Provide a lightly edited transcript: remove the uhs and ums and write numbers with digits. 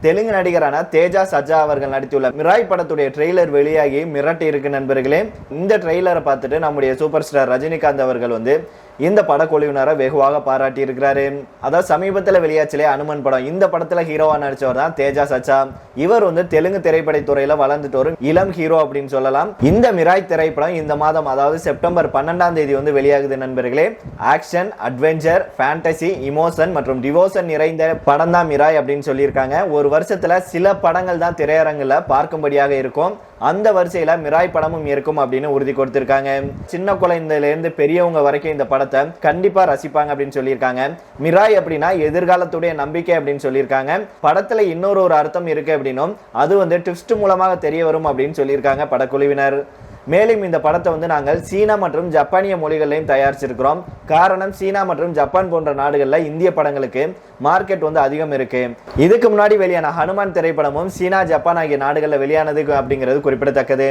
தெலுங்கு நடிகரான தேஜா சஜா அவர்கள் நடித்துள்ள மிராய் படத்துடைய ட்ரெய்லர் வெளியாகி மிரட்டி இருக்கு நண்பர்களே. இந்த ட்ரெய்லரை பார்த்துட்டு நம்முடைய சூப்பர் ஸ்டார் ரஜினிகாந்த் அவர்கள் இந்த படக்குழுவினரை வெகுவாக பாராட்டி இருக்கிறாரு. அதாவது சமீபத்தில் வெளியாச்சிலே அனுமன் படம், இந்த படத்துல ஹீரோவா நடிச்சவர் தான் தேஜா சஜா. இவர் தெலுங்கு திரைப்பட துறையில வளர்ந்துட்டு ஒரு இளம் ஹீரோ அப்படின்னு சொல்லலாம். இந்த மிராய் திரைப்படம் இந்த மாதம் அதாவது செப்டம்பர் 12ஆம் தேதி வெளியாகுது நண்பர்களே. ஆக்ஷன், அட்வென்ச்சர், ஃபேண்டசி, இமோஷன் மற்றும் டிவோஷன் நிறைந்த படம் தான் மிராய் அப்படின்னு சொல்லியிருக்காங்க. ஒரு வருஷத்துல சில படங்கள் தான் திரையரங்குல பார்க்கும்படியாக இருக்கும். அந்த வரிசையில மிராய் படமும் இருக்கும் அப்படின்னு உறுதி கொடுத்திருக்காங்க. சின்ன குழந்தையில இருந்து பெரியவங்க வரைக்கும் இந்த படத்தை கண்டிப்பா ரசிப்பாங்க அப்படின்னு சொல்லியிருக்காங்க. மிராய் அப்படின்னா எதிர்காலத்துடைய நம்பிக்கை அப்படின்னு சொல்லியிருக்காங்க. படத்துல இன்னொரு அர்த்தம் இருக்கு அப்படின்னும் அது ட்விஸ்ட் மூலமாக தெரிய வரும் அப்படின்னு சொல்லியிருக்காங்க படக்குழுவினர். மேலும் இந்த படத்தை நாங்கள் சீனா மற்றும் ஜப்பானிய மொழிகளையும் தயாரிச்சிருக்கிறோம். காரணம் சீனா மற்றும் ஜப்பான் போன்ற நாடுகளில் இந்திய படங்களுக்கு மார்க்கெட் அதிகம் இருக்கு. இதுக்கு முன்னாடி வெளியான ஹனுமான் திரைப்படமும் சீனா, ஜப்பான் ஆகிய நாடுகளில் வெளியானது அப்படிங்கிறது குறிப்பிடத்தக்கது.